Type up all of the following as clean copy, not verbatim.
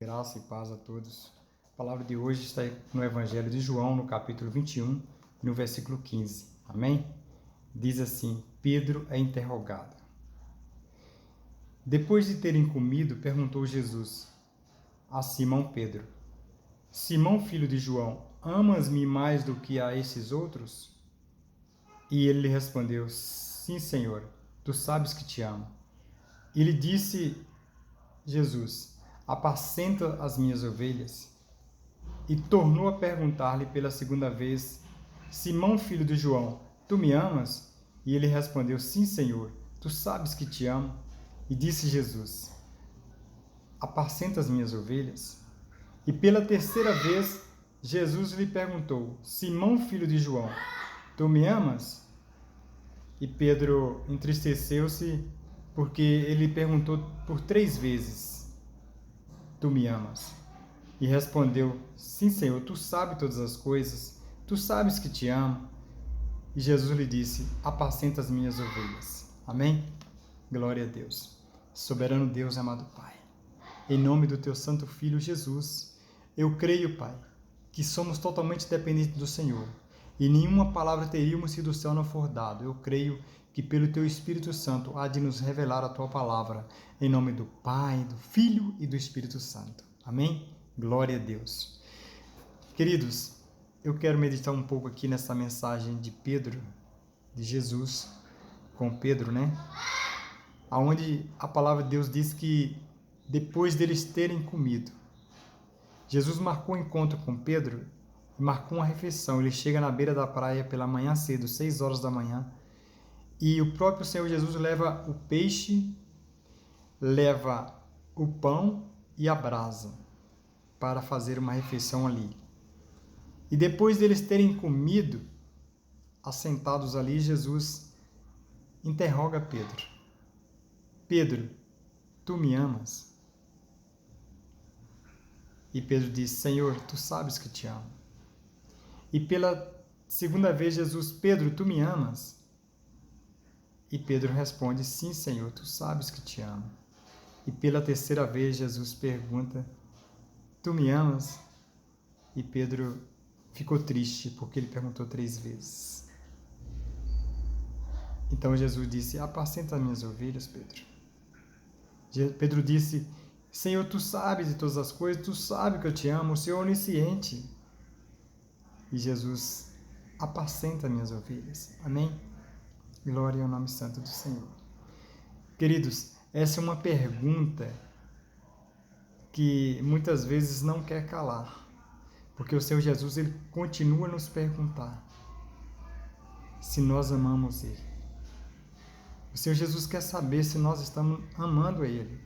Graça e paz a todos. A palavra de hoje está no Evangelho de João, no capítulo 21, no versículo 15. Amém? Diz assim: Pedro é interrogado. Depois de terem comido, perguntou Jesus a Simão Pedro: Simão, filho de João, amas-me mais do que a esses outros? E ele lhe respondeu: Sim, Senhor, tu sabes que te amo. E lhe disse Jesus: Apacenta as minhas ovelhas. E tornou a perguntar-lhe pela segunda vez: Simão, filho de João, tu me amas? E ele respondeu: Sim, Senhor, tu sabes que te amo. E disse Jesus: Apacenta as minhas ovelhas. E pela terceira vez, Jesus lhe perguntou: Simão, filho de João, tu me amas? E Pedro entristeceu-se porque ele perguntou por 3 vezes: Tu me amas? E respondeu: Sim, Senhor, tu sabes todas as coisas, tu sabes que te amo. E Jesus lhe disse: Apacenta as minhas ovelhas. Amém? Glória a Deus. Soberano Deus, amado Pai, em nome do teu santo Filho Jesus, eu creio, Pai, que somos totalmente dependentes do Senhor e nenhuma palavra teríamos se do céu não for dado. Eu creio que pelo teu Espírito Santo há de nos revelar a tua palavra, em nome do Pai, do Filho e do Espírito Santo. Amém? Glória a Deus. Queridos, eu quero meditar um pouco aqui nessa mensagem de Pedro, de Jesus com Pedro, né? Onde a palavra de Deus diz que depois deles terem comido, Jesus marcou um encontro com Pedro e marcou uma refeição. Ele chega na beira da praia pela manhã cedo, 6 horas da manhã, e o próprio Senhor Jesus leva o peixe, leva o pão e a brasa para fazer uma refeição ali. E depois deles terem comido, assentados ali, Jesus interroga Pedro: Pedro, tu me amas? E Pedro diz: Senhor, tu sabes que te amo. E pela segunda vez Jesus: Pedro, tu me amas? E Pedro responde: Sim, Senhor, tu sabes que te amo. E pela terceira vez Jesus pergunta: Tu me amas? E Pedro ficou triste porque ele perguntou 3 vezes. Então Jesus disse: Apacenta as minhas ovelhas, Pedro. Pedro disse: Senhor, tu sabes de todas as coisas, tu sabes que eu te amo, o Senhor é onisciente. E Jesus: Apacenta as minhas ovelhas. Amém? Glória ao nome santo do Senhor. Queridos, essa é uma pergunta que muitas vezes não quer calar, porque o Senhor Jesus ele continua a nos perguntar se nós amamos Ele. O Senhor Jesus quer saber se nós estamos amando a Ele.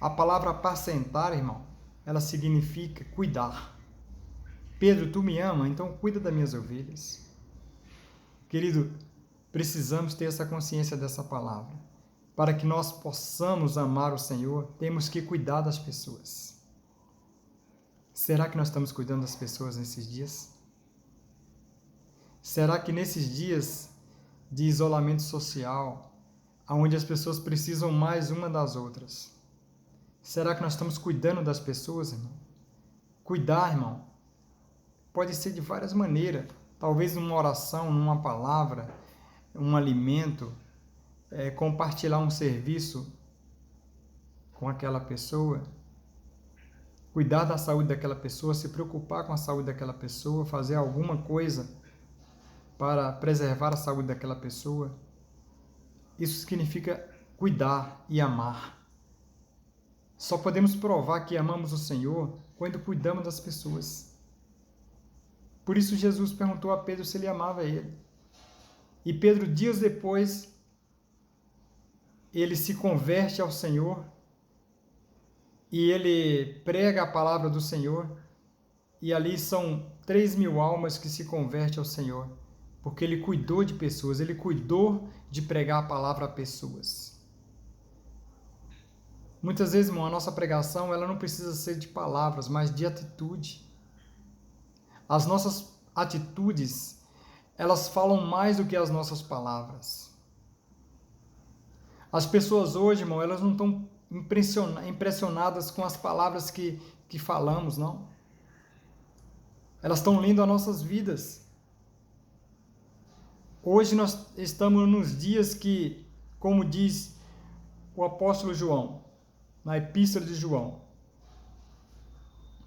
A palavra apacentar, irmão, ela significa cuidar. Pedro, tu me ama, então cuida das minhas ovelhas. Querido, precisamos ter essa consciência dessa palavra. Para que nós possamos amar o Senhor, temos que cuidar das pessoas. Será que nós estamos cuidando das pessoas nesses dias? Será que nesses dias de isolamento social, onde as pessoas precisam mais uma das outras, será que nós estamos cuidando das pessoas, irmão? Cuidar, irmão, pode ser de várias maneiras. Talvez numa oração, numa palavra, um alimento, compartilhar um serviço com aquela pessoa, cuidar da saúde daquela pessoa, se preocupar com a saúde daquela pessoa, fazer alguma coisa para preservar a saúde daquela pessoa. Isso significa cuidar e amar. Só podemos provar que amamos o Senhor quando cuidamos das pessoas. Por isso Jesus perguntou a Pedro se ele amava ele. E Pedro, dias depois, ele se converte ao Senhor e ele prega a palavra do Senhor. E ali são 3.000 almas que se convertem ao Senhor, porque ele cuidou de pessoas, ele cuidou de pregar a palavra a pessoas. Muitas vezes, irmão, a nossa pregação ela não precisa ser de palavras, mas de atitude. As nossas atitudes, elas falam mais do que as nossas palavras. As pessoas hoje, irmão, elas não estão impressionadas com as palavras que falamos, não. Elas estão lendo as nossas vidas. Hoje nós estamos nos dias que, como diz o apóstolo João, na epístola de João,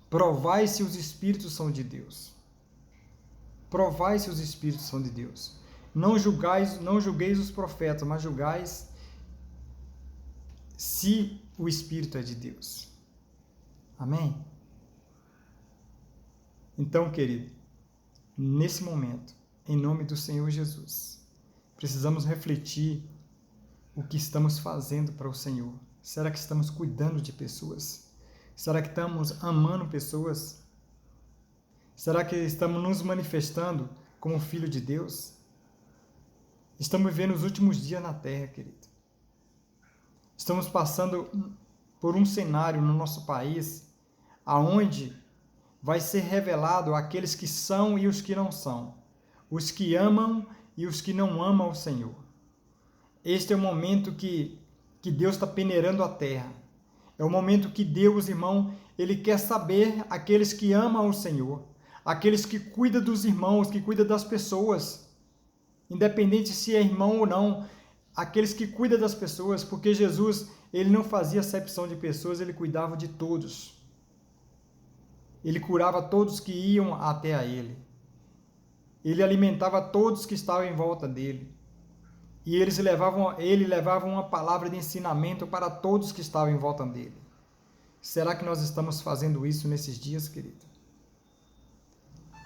provai se os espíritos são de Deus. Provai se os espíritos são de Deus. Não julgueis os profetas, mas julgais se o espírito é de Deus. Amém? Então, querido, nesse momento, em nome do Senhor Jesus, precisamos refletir o que estamos fazendo para o Senhor. Será que estamos cuidando de pessoas? Será que estamos amando pessoas? Será que estamos nos manifestando como filho de Deus? Estamos vivendo os últimos dias na Terra, querido. Estamos passando por um cenário no nosso país aonde vai ser revelado aqueles que são e os que não são, os que amam e os que não amam o Senhor. Este é o momento que Deus está peneirando a terra. É o momento que Deus, irmão, Ele quer saber aqueles que amam o Senhor, aqueles que cuidam dos irmãos, que cuidam das pessoas, independente se é irmão ou não, aqueles que cuidam das pessoas, porque Jesus, Ele não fazia acepção de pessoas, Ele cuidava de todos. Ele curava todos que iam até a Ele. Ele alimentava todos que estavam em volta dele. E ele levava uma palavra de ensinamento para todos que estavam em volta dele. Será que nós estamos fazendo isso nesses dias, querido?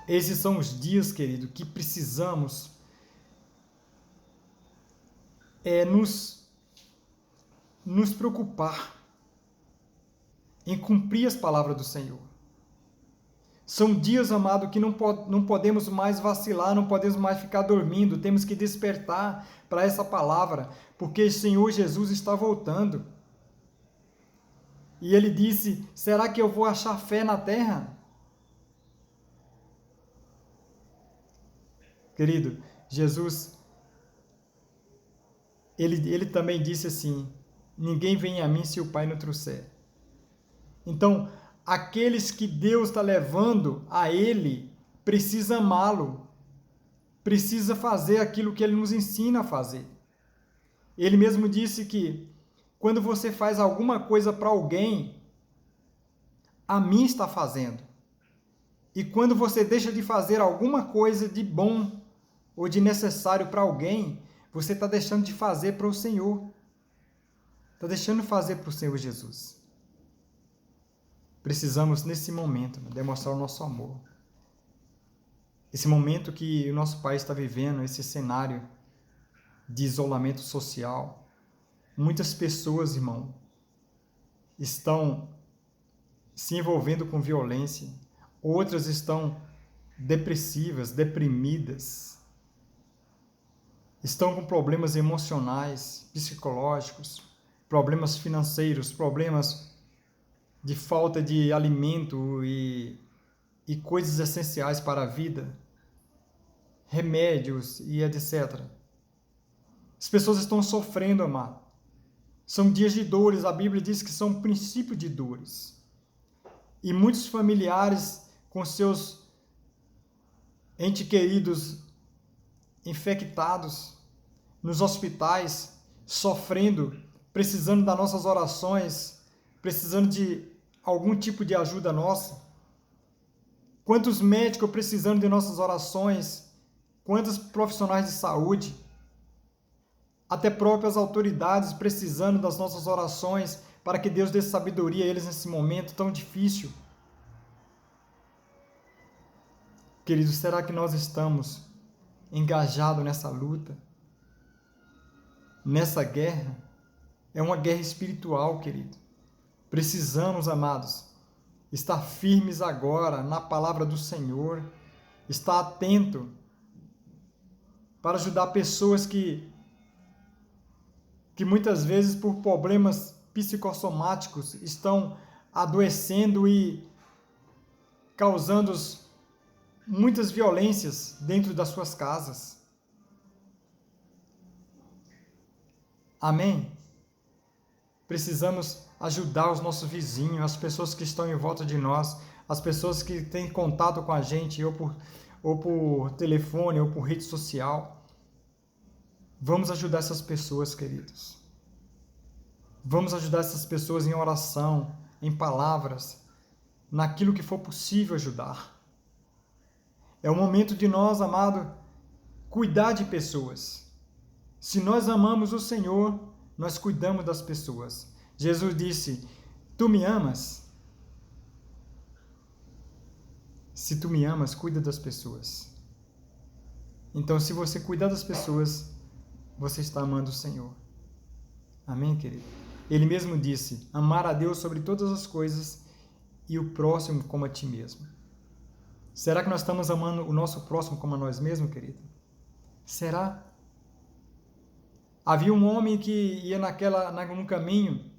Esses são os dias, querido, que precisamos nos preocupar em cumprir as palavras do Senhor. São dias, amado, que não podemos mais vacilar, não podemos mais ficar dormindo, temos que despertar para essa palavra, porque o Senhor Jesus está voltando. E Ele disse, será que eu vou achar fé na terra? Querido, Jesus, Ele também disse assim, ninguém vem a mim se o Pai não trouxer. Então, aqueles que Deus está levando a Ele, precisa amá-lo, precisa fazer aquilo que Ele nos ensina a fazer. Ele mesmo disse que quando você faz alguma coisa para alguém, a mim está fazendo. E quando você deixa de fazer alguma coisa de bom ou de necessário para alguém, você está deixando de fazer para o Senhor. Está deixando de fazer para o Senhor Jesus. Precisamos, nesse momento, demonstrar o nosso amor. Esse momento que o nosso país está vivendo, esse cenário de isolamento social. Muitas pessoas, irmão, estão se envolvendo com violência. Outras estão depressivas, deprimidas. Estão com problemas emocionais, psicológicos, problemas financeiros, problemas de falta de alimento e coisas essenciais para a vida, remédios e etc. As pessoas estão sofrendo, amado. São dias de dores, a Bíblia diz que são princípios de dores. E muitos familiares com seus entes queridos infectados nos hospitais, sofrendo, precisando das nossas orações, precisando de algum tipo de ajuda nossa. Quantos médicos precisando de nossas orações, quantos profissionais de saúde, até próprias autoridades precisando das nossas orações para que Deus dê sabedoria a eles nesse momento tão difícil. Queridos, será que nós estamos engajados nessa luta? Nessa guerra? É uma guerra espiritual, querido. Precisamos, amados, estar firmes agora na palavra do Senhor, estar atento para ajudar pessoas que muitas vezes por problemas psicossomáticos estão adoecendo e causando muitas violências dentro das suas casas. Amém? precisamos ajudar os nossos vizinhos, as pessoas que estão em volta de nós, as pessoas que têm contato com a gente, ou por telefone, ou por rede social. Vamos ajudar essas pessoas, queridos. Vamos ajudar essas pessoas em oração, em palavras, naquilo que for possível ajudar. É o momento de nós, amado, cuidar de pessoas. Se nós amamos o Senhor, nós cuidamos das pessoas. Jesus disse: tu me amas? Se tu me amas, cuida das pessoas. Então, se você cuidar das pessoas, você está amando o Senhor. Amém, querido? Ele mesmo disse: amar a Deus sobre todas as coisas e o próximo como a ti mesmo. Será que nós estamos amando o nosso próximo como a nós mesmos, querido? Será? Havia um homem que ia num caminho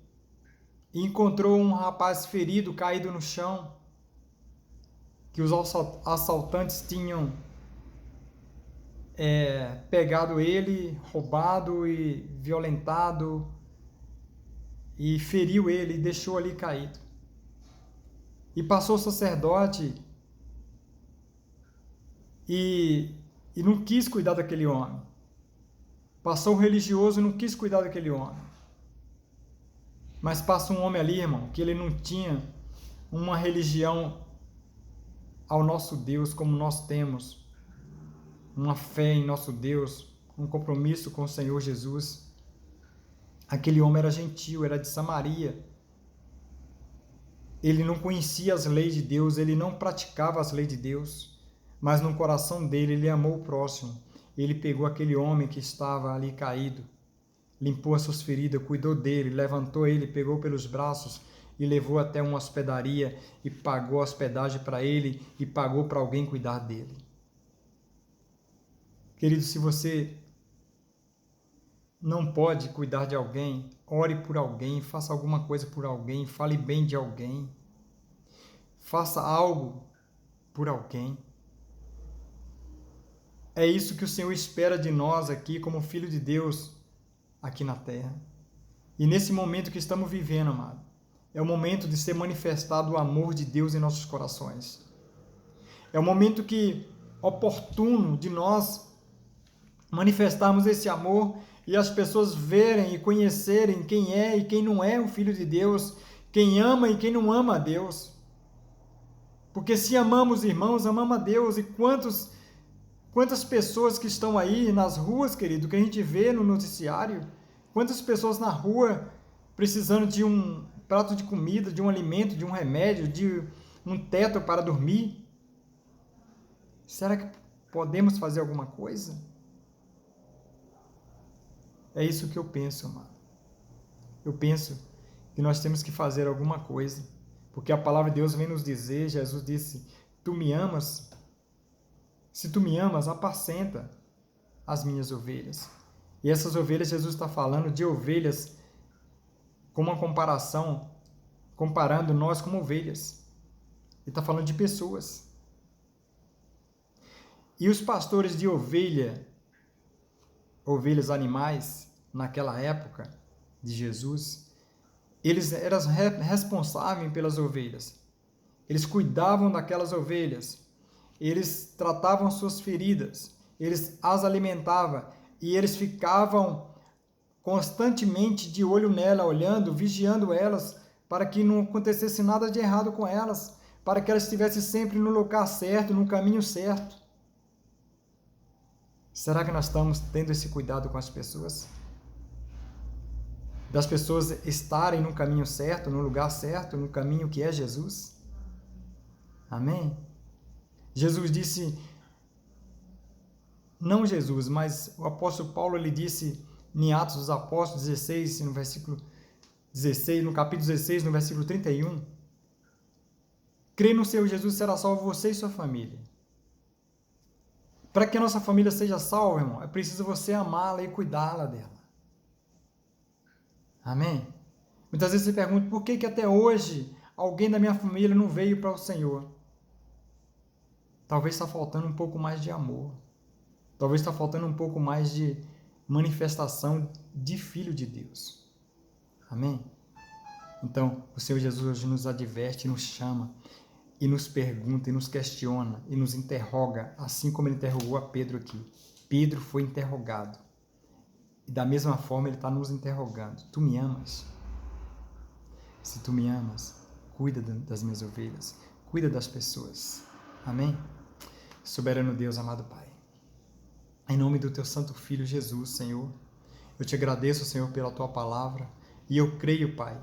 e encontrou um rapaz ferido, caído no chão, que os assaltantes tinham pegado ele, roubado e violentado, e feriu ele e deixou ali caído. E passou o sacerdote e não quis cuidar daquele homem. Passou o religioso e não quis cuidar daquele homem. Mas passa um homem ali, irmão, que ele não tinha uma religião ao nosso Deus como nós temos, uma fé em nosso Deus, um compromisso com o Senhor Jesus. Aquele homem era gentil, era de Samaria. Ele não conhecia as leis de Deus, ele não praticava as leis de Deus, mas no coração dele ele amou o próximo. Ele pegou aquele homem que estava ali caído, limpou as suas feridas, cuidou dele, levantou ele, pegou pelos braços e levou até uma hospedaria e pagou a hospedagem para ele e pagou para alguém cuidar dele. Querido, se você não pode cuidar de alguém, ore por alguém, faça alguma coisa por alguém, fale bem de alguém, faça algo por alguém. É isso que o Senhor espera de nós aqui, como filho de Deus, aqui na terra. E nesse momento que estamos vivendo, amado, é o momento de ser manifestado o amor de Deus em nossos corações. É o momento oportuno de nós manifestarmos esse amor e as pessoas verem e conhecerem quem é e quem não é o Filho de Deus, quem ama e quem não ama a Deus. Porque se amamos irmãos, amamos a Deus. E quantas pessoas que estão aí nas ruas, querido, que a gente vê no noticiário, quantas pessoas na rua precisando de um prato de comida, de um alimento, de um remédio, de um teto para dormir. Será que podemos fazer alguma coisa? É isso que eu penso, amado. Eu penso que nós temos que fazer alguma coisa, porque a palavra de Deus vem nos dizer, Jesus disse: tu me amas? Se tu me amas, apacenta as minhas ovelhas. E essas ovelhas, Jesus está falando de ovelhas com uma comparação, comparando nós como ovelhas. Ele está falando de pessoas. E os pastores de ovelhas animais, naquela época de Jesus, eles eram responsáveis pelas ovelhas. Eles cuidavam daquelas ovelhas. Eles tratavam suas feridas. Eles as alimentavam. E eles ficavam constantemente de olho nela, olhando, vigiando elas, para que não acontecesse nada de errado com elas, para que elas estivessem sempre no lugar certo, no caminho certo. Será que nós estamos tendo esse cuidado com as pessoas? Das pessoas estarem no caminho certo, no lugar certo, no caminho que é Jesus? Amém? Jesus disse, não Jesus, mas o apóstolo Paulo, ele disse em Atos dos Apóstolos 16, no versículo 16, no capítulo 16, no versículo 31, crê no Senhor Jesus, será salvo você e sua família. Para que a nossa família seja salva, irmão, é preciso você amá-la e cuidá-la dela. Amém? Muitas vezes você pergunta, por que até hoje alguém da minha família não veio para o Senhor? Talvez está faltando um pouco mais de amor. Talvez está faltando um pouco mais de manifestação de filho de Deus. Amém? Então, o Senhor Jesus hoje nos adverte, nos chama, e nos pergunta, e nos questiona, e nos interroga, assim como ele interrogou a Pedro aqui. Pedro foi interrogado. E da mesma forma ele está nos interrogando. Tu me amas? Se tu me amas, cuida das minhas ovelhas, cuida das pessoas. Amém? Soberano Deus, amado Pai, em nome do teu santo Filho Jesus, Senhor, eu te agradeço, Senhor, pela tua palavra, e eu creio, Pai,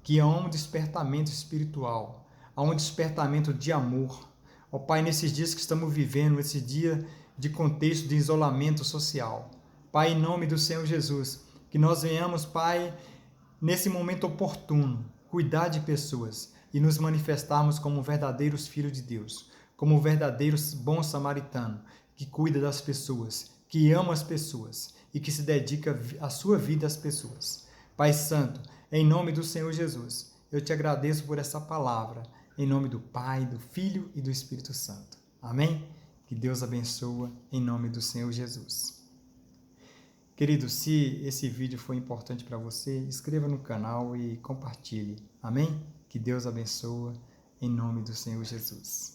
que há um despertamento espiritual, há um despertamento de amor. Ó Pai, nesses dias que estamos vivendo, esse dia de contexto de isolamento social, Pai, em nome do Senhor Jesus, que nós venhamos, Pai, nesse momento oportuno, cuidar de pessoas e nos manifestarmos como verdadeiros filhos de Deus, como verdadeiros bons samaritanos, que cuida das pessoas, que ama as pessoas e que se dedica a sua vida às pessoas. Pai Santo, em nome do Senhor Jesus, eu te agradeço por essa palavra, em nome do Pai, do Filho e do Espírito Santo. Amém? Que Deus abençoe em nome do Senhor Jesus. Querido, se esse vídeo foi importante para você, inscreva no canal e compartilhe. Amém? Que Deus abençoe em nome do Senhor Jesus.